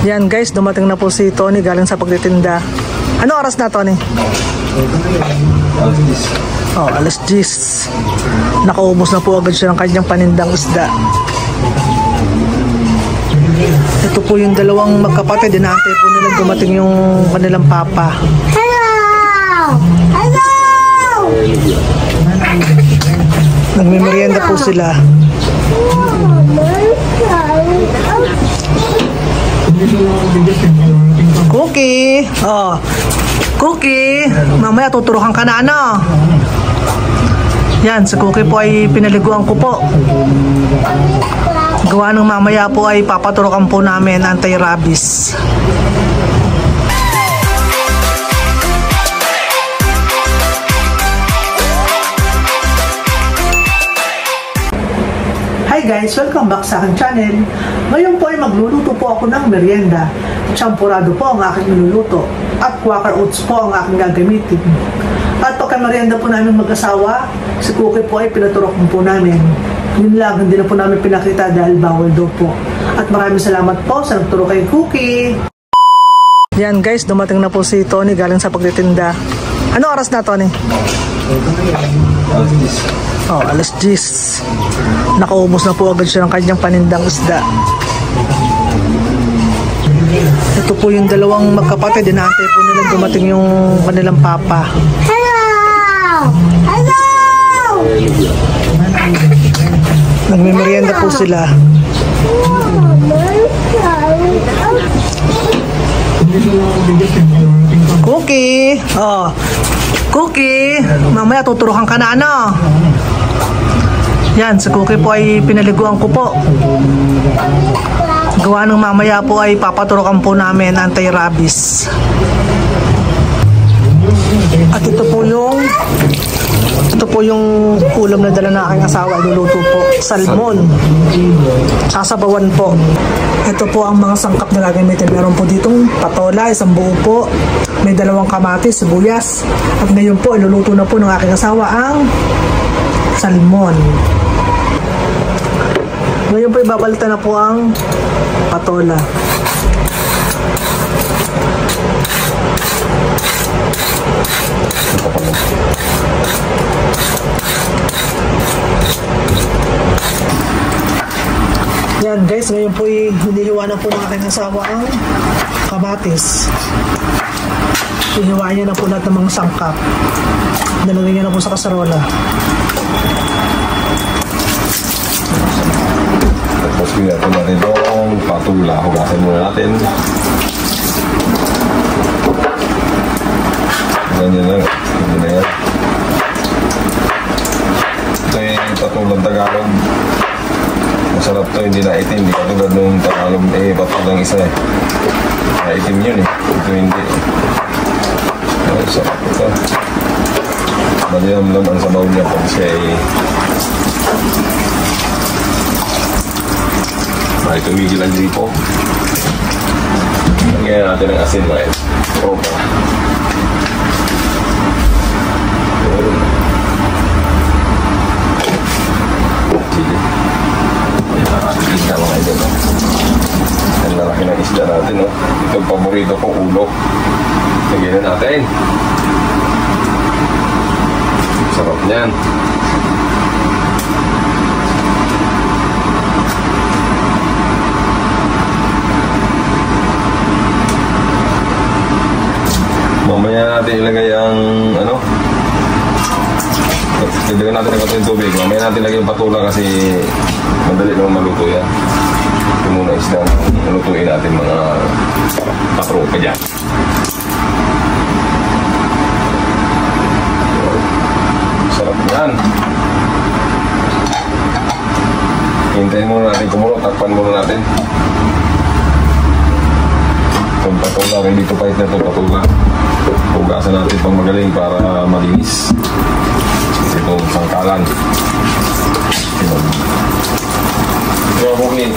Yan guys, dumating na po si Tony galing sa pagtitinda. Ano oras na, Tony? Oh, alas 10. Nakaubos na po agad siya ng kanyang panindang isda. Ito po yung dalawang magkapatid. Inaantay po nilang dumating yung kanilang papa. Hello! Hello! Nagmimerienda po sila. Cookie! Oh, Cookie! Mamaya tuturukan ka na, ano? Yan, si Cookie po ay pinaliguan ko po. Gawa ng mamaya po ay papaturukan po namin anti-rabies. Hi guys! Welcome back sa aking channel. Ngayon po ay magluluto po ako ng merienda. Champurado po ang aking niluluto. At quaker oats po ang aking gagamitin. At pagka merienda po namin mag-asawa, si Cookie po ay pinaturokan po namin. Yun lang, hindi na po namin pinakita dahil bawal daw po. At maraming salamat po sa nagturo kay Cookie. Yan guys, dumating na po si Tony galing sa pagtitinda. Ano oras na, Tony? Oh, alas 10. Nakaubos na po agad siya ng kanyang panindang isda. Ito po yung dalawang magkapatid. Inaantay po nilang dumating yung kanilang papa. Hello! Hello! Nagmimerienda po sila. Cookie! Oh, Cookie! Mamaya tuturukan ka na, ano? Yan, si Cookie po ay pinaliguan ko po. Gawa ng mamaya po ay papaturukan po namin anti-rabies. At ito po yung ulam na dala na aking asawa. Iluluto po, salmon. Sasabawan po. Ito po ang mga sangkap na gagamitin. Meron po ditong patola, isang buo po. May 2 kamatis, sibuyas. At ngayon po, iluluto na po ng aking asawa ang salmon. Ngayon po, ibabalita na po ang patola. Yan guys, ngayon po hinihiwa na po ng aking asawa ang kamatis. Hinihiwain niya na po lahat ng mga sangkap. Nalagay niya na po sa kasarola. Tapos pinatay natin itong patula. Hugasan muna natin. Ganyan lang. Ganyan na yan. Ito yung patulang Tagalog. Masarap to, hindi na itim. Hindi katulad nung Tagalog patulang isa eh. Na itim yun eh. Ito hindi. Ay, sarap ito. Maliam naman sa baw niya pag siya ay tumigil ang gripo. Lagyan natin ang asin mga ito. Opa. Sige. Yan ang isda mga ito. Ang lalaki ng isda natin. No? Ito ang paborito ko, ulo. Lagyan na natin. Sarap niyan. Mamaya natin ilagay ang ilagay natin ang konting tubig. Mamaya natin ilagay yung patula kasi madali naman maluto yan. Ito muna isda malutuin natin mga patropa dyan. Sarap yan. Hintayin muna natin kumulo. Takpan muna natin. Itong patula, hindi ito pahit na itong patula. Hugasan natin pang magaling para malinis. Itong sangkalan. Ito ang Cookie.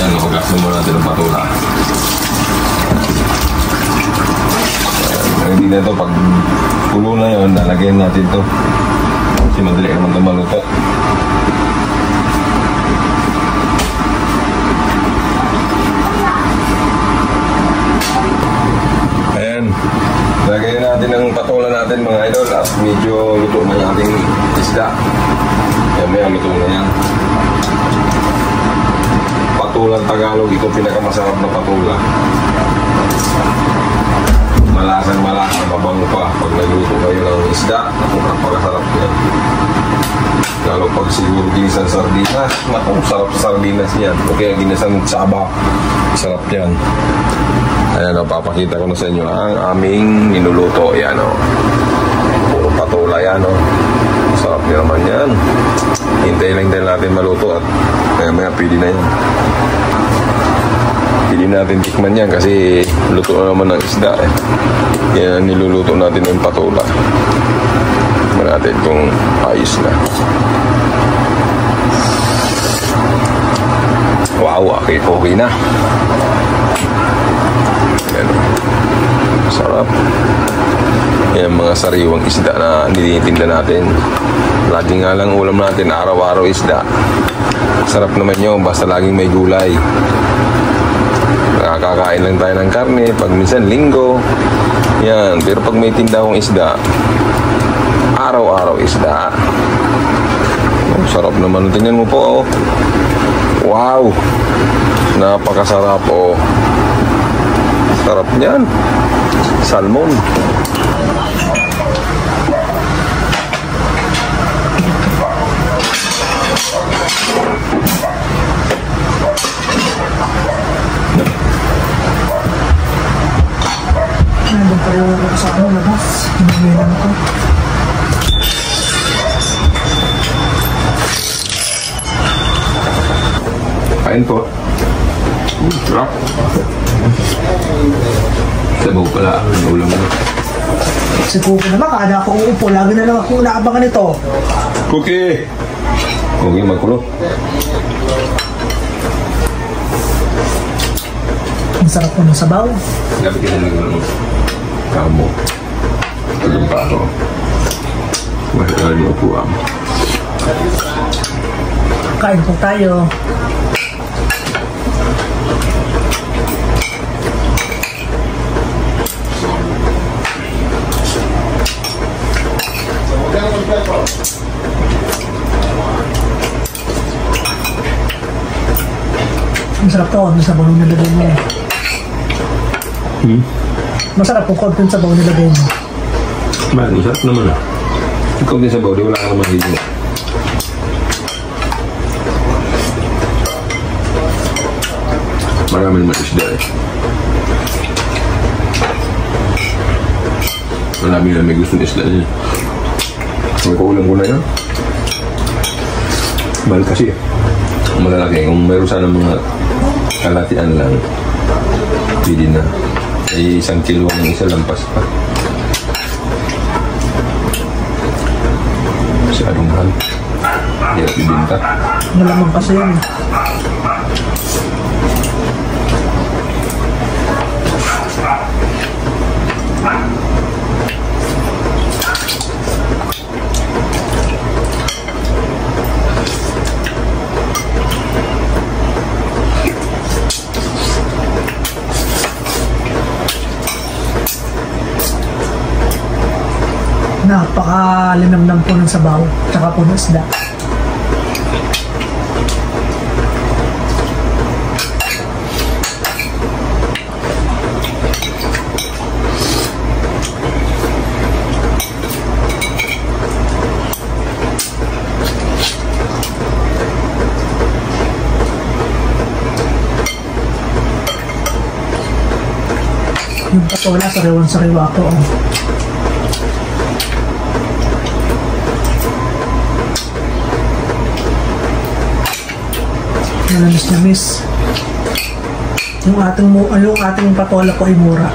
Yan, hugasan muna natin ang patula. Hindi na ito, pag pulo na yun, lalagyan natin ito. Kasi madali naman ito maluto. patula yan. Patulang Tagalog, ito pinakamasarap na patula. Malasang-malasa, mabango pa. Pag nagluto kayo ng isda, napakasarap yan. Lalo pag siguro ginisang sardinas, naku, sarap sardinas yan. O kaya ginisang tsaba, sarap yan. Ayan o, papakita ko na sa inyo ang aming niluluto. Ayan o, puro patula yan o. Sarap nyo naman yan. Hintayin lang din natin maluto at maya pwede na yan. Pwede natin tikman yan kasi luto na naman ng isda eh. Yan ang niluluto natin ng patula. Tikman natin kung ayos na. Wow, okay na. Yan. Sarap. Yan mga sariwang isda na nilitinda natin. Lagi nga lang ulam natin, araw-araw isda. Sarap naman yun, basta laging may gulay. Nakakakain lang tayo ng karne, pag minsan linggo. Yan, pero pag may tinda akong isda, araw-araw isda. Oh, sarap naman. Tingnan mo po, oh. Wow! Napakasarap, oh. Sarap niyan. Salmon. Nandun pa yung sa ano, labas. Hinihilan ko. Kain po. Sarap. Sabaw pala. Ang ulam mo. Si Cookie naman, kada ako uupo, lagi na lang ako naabangan ito. Cookie! Cookie, magkulo. Ang sarap po ng sabaw. Dapat ka na lang kamo. Tulong pa ako. Mahal niyo po ang. Kain po tayo. Masarap to, ano sabaw nung nilagay mo. Masarap po, konti sabaw nilagay mo. Masarap naman ah. Ikaw din sabaw, di wala ka naman hilo. Marami naman isda eh. Marami na may gusto ng isda niya. Ang kaulam ko na yan. Mahal kasi malalaki. Kung meron sana mga kalatian lang, pwede na. Ay 1 kilo ng isa lampas pa. Masyadong mahal. Hirap ibinta. Malamang kasi yan. Napakalinamnam po ng sabaw, tsaka po ng isda. Yung patola, sariwan-sariwa ko. Oh. Namis. Yung ating patola po ay mura.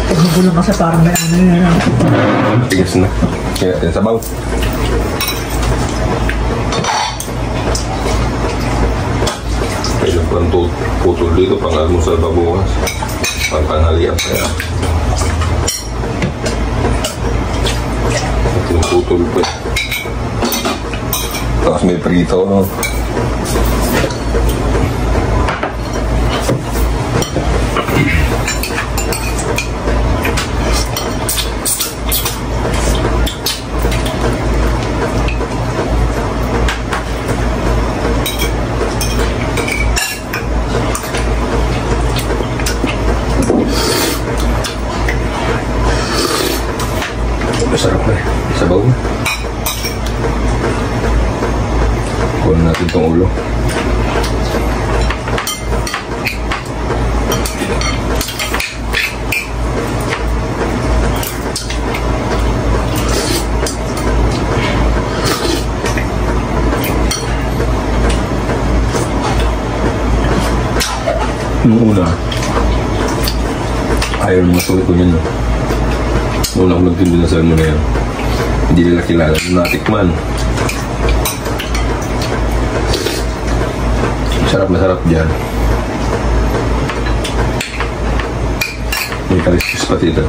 Pagbulang kasi parang may ano yun. Tigas na. Kaya natin sabaw. Kailan pang putol dito pang almusal pa bukas. Pang tanghalian pa yan. At yung putol pa. Tapos may prito, no? natin itong ulo. Nung una, ayaw naman masulit ko yun. Nung una ko nagtindi na sa ano na yan. Hindi nila kilala. Nung natikman. Sarap na sarap dyan. May kaliskis pati ito.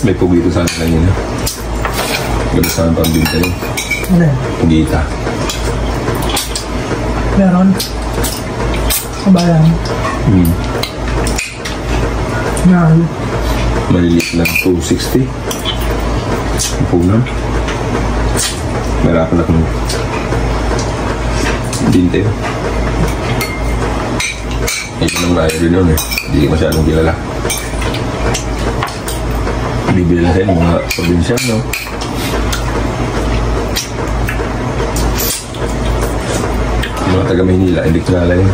May pugito sana kanina. Ganda sana pambinta yun. Ano yun? Pugita. Meron? Kabayan? Meron? Maliliit lang 260. Ang punan. Mahirapan akong binta yun. Ito nang layo rin yun eh. Hindi masyadong kilala. Bibili na sa'yo mga probinsyan, no? Mga taga Maynila, hindi kilala yun.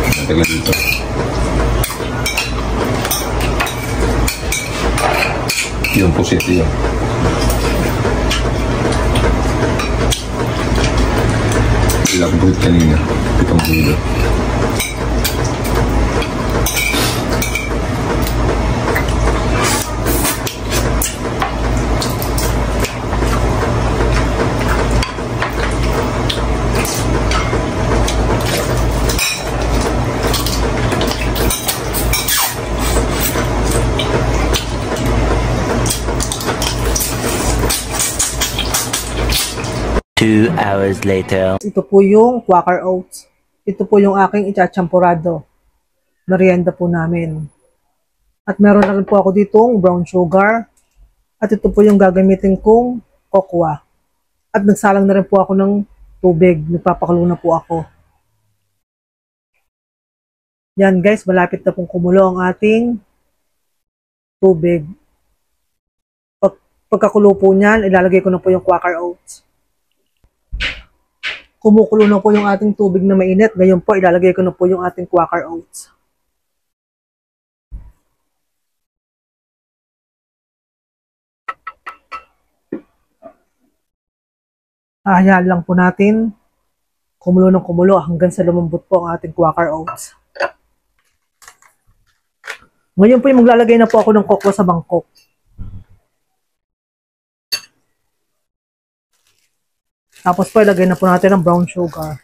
Mga taga dito. Yung pusit yun. Ilang pusit kanina. Pitong bulo. Two hours later. Ito po yung Quaker Oats. Ito po yung aking ichachampurado. Merienda po namin. At meron na rin po ako ditong brown sugar. At ito po yung gagamitin kong cocoa. At nagsalang na rin po ako ng tubig. Nagpapakulo na po ako. Yan guys, malapit na pong kumulo ang ating tubig. Pagkakulo po niyan, ilalagay ko na po yung Quaker Oats. Kumukulo na po yung ating tubig na mainit. Ngayon po, ilalagay ko na po yung ating Quaker Oats. Ahayaan lang po natin kumulo ng kumulo hanggang sa lumambot po ang ating Quaker Oats. Ngayon po, maglalagay na po ako ng cocoa sa mangkok. Tapos po, ilagay na po natin ang brown sugar.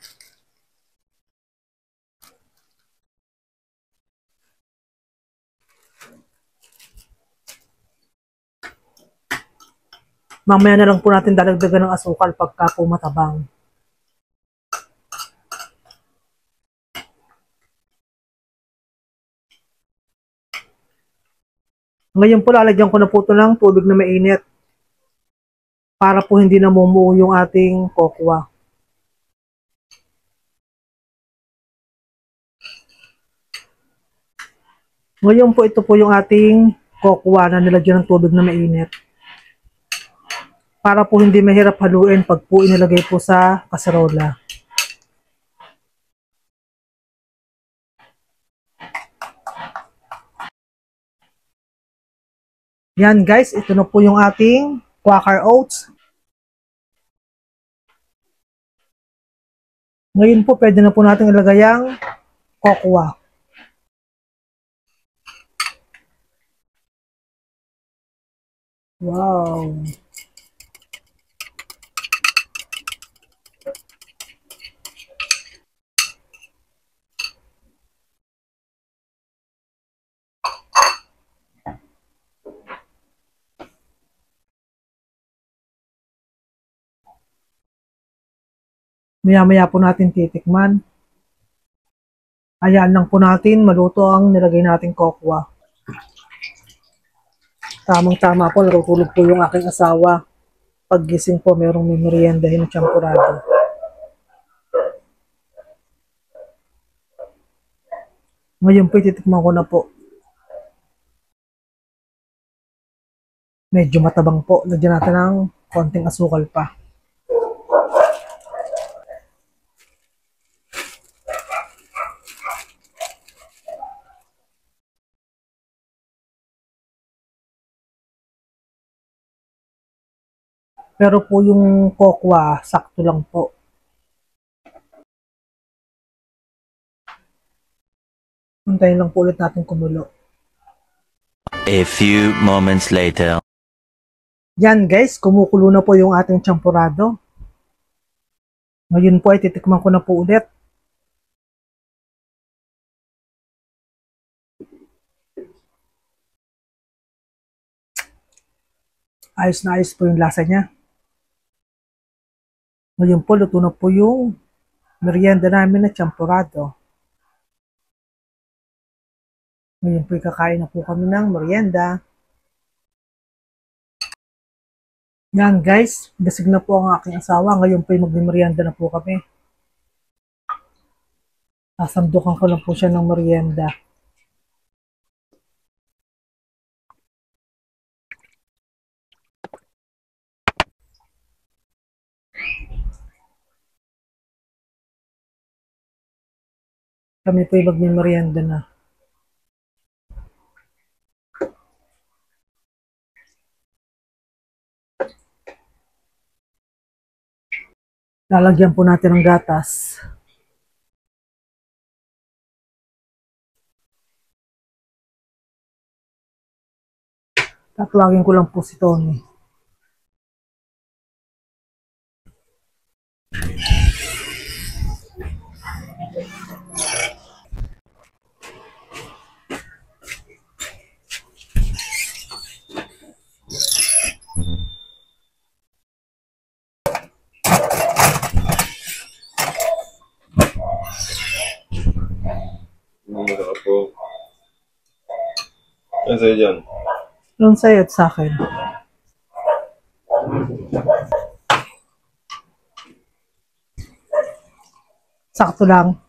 Mamaya na lang po natin dadagdagan ng asukal pagka po matabang. Ngayon po, lalagyan ko na po ito ng tubig na mainit. Para po hindi namumuo yung ating cocoa. Ngayon po, ito po yung ating cocoa na nilagyan ng tubig na mainit. Para po hindi mahirap haluin pag po inilagay po sa kaserola. Yan guys, ito na po yung ating Quaker Oats. Ngayon po, pwede na po natin ilagay ang cocoa. Wow! Maya-maya po natin titikman. Hayaan lang po natin maluto ang nilagay nating kokwa. Tamang-tama po, natutulog po yung aking asawa. Paggising po, merong may meriendahin na champurado. Ngayon po, titikman ko na po. Medyo matabang po. Lagyan natin ng konting asukal pa. Pero po yung kokwa, sakto lang po. Hintayin lang po ulit natin kumulo. A few moments later. Yan guys, kumukulo na po yung ating champurado. Ngayon po ay titikman ko na po ulit. Ayos na ayos po yung lasa niya. Ngayon po, luto na po yung merienda namin na champurado. Ngayon po, kakain na po kami ng merienda. Yan guys, gasig na po ang aking asawa. Ngayon po, magmimerienda na po kami. Sasandukan ko lang po siya ng merienda. Kami po magmimerienda na. Lalagyan po natin ng gatas. Tatawagin ko lang po si Tony. Masarap po. Yan sa'yo dyan. Yung sa'yo at sa akin. Sakto lang.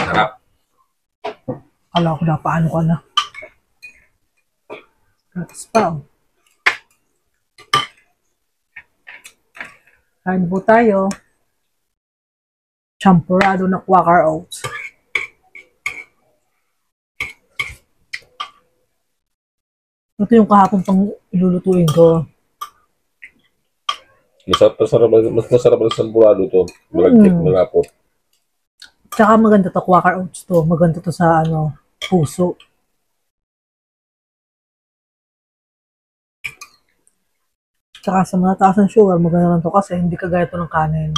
Sarap. Kala ko na paano ka na. Gatas pa. Oh. Kain po tayo. Champurado na Quaker Oats. Ito yung kahapon pang ilulutuin ko. Mas masarap ang sampurado to. Malagkit, malapot. Tsaka maganda to, Quaker Oats to. Maganda to sa puso. Tsaka sa mga taas ng sugar, maganda lang to kasi hindi kagaya to ng kanin.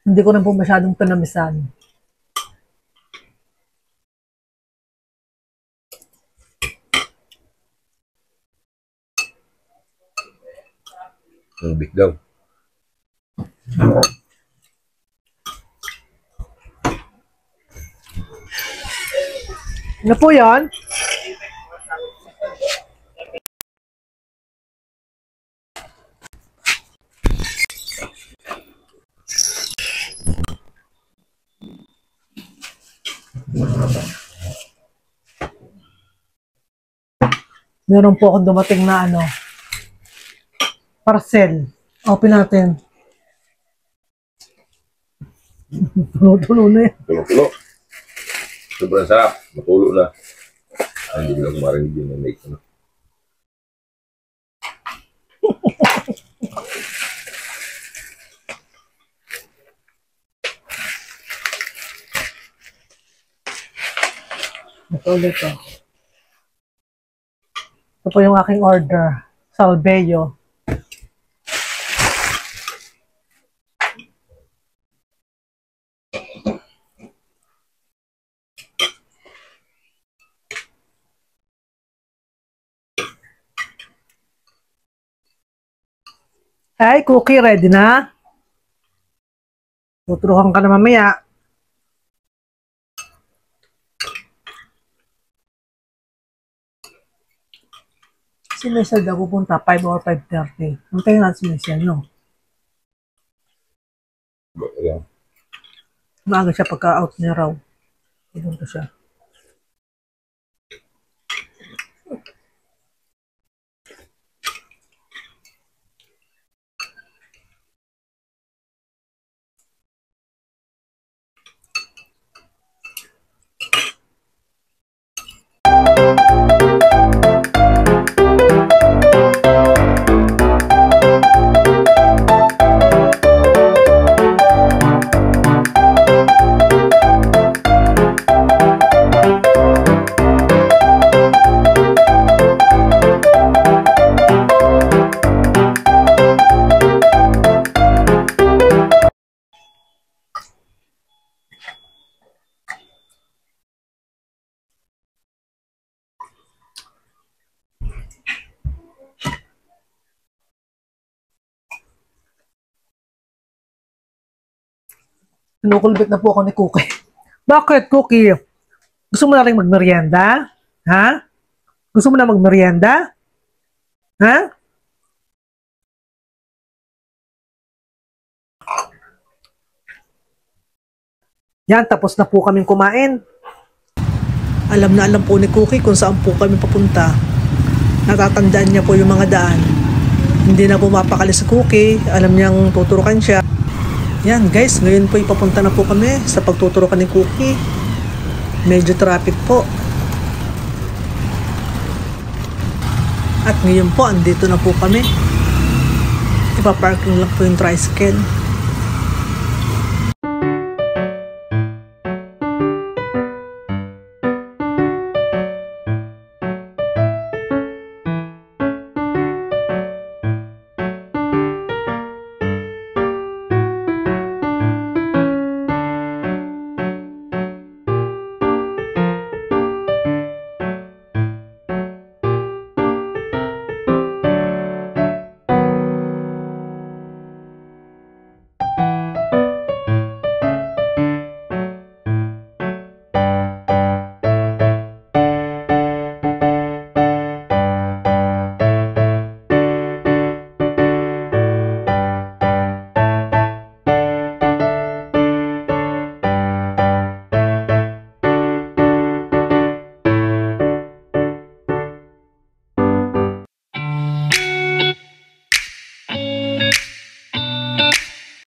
Hindi ko rin po masyadong tanamisan. Tubig daw. Ano po yan? Meron po akong dumating na parcel. Open natin. Tulo-tulo na yan. Tulo-tulo. Sobrang sarap. Matulo na. Ay, hindi lang marinig yun na make. Ito ulit to. Ito po yung aking order. Salveyo. Ay, cookie, ready na? Tuturukan ka na mamaya. Si Michelle daw pupunta 5 or 5:30. Antayin natin si Michelle, no? Yeah. Maaga siya pagka-out niya raw. Pupunta siya. Kinukulbit na po ako ni Cookie. Bakit, Cookie? Gusto mo na rin magmerienda? Ha? Gusto mo na magmerienda? Ha? Yan, tapos na po kaming kumain. Alam na alam po ni Cookie kung saan po kami papunta. Natatandaan niya po yung mga daan. Hindi na po mapakali si Cookie. Alam niyang tuturukan siya. Yan guys, ngayon po ipapunta na po kami sa pagtuturukan ni Cookie. Medyo traffic po. At ngayon po, andito na po kami. Ipaparking lang po yung tricycle.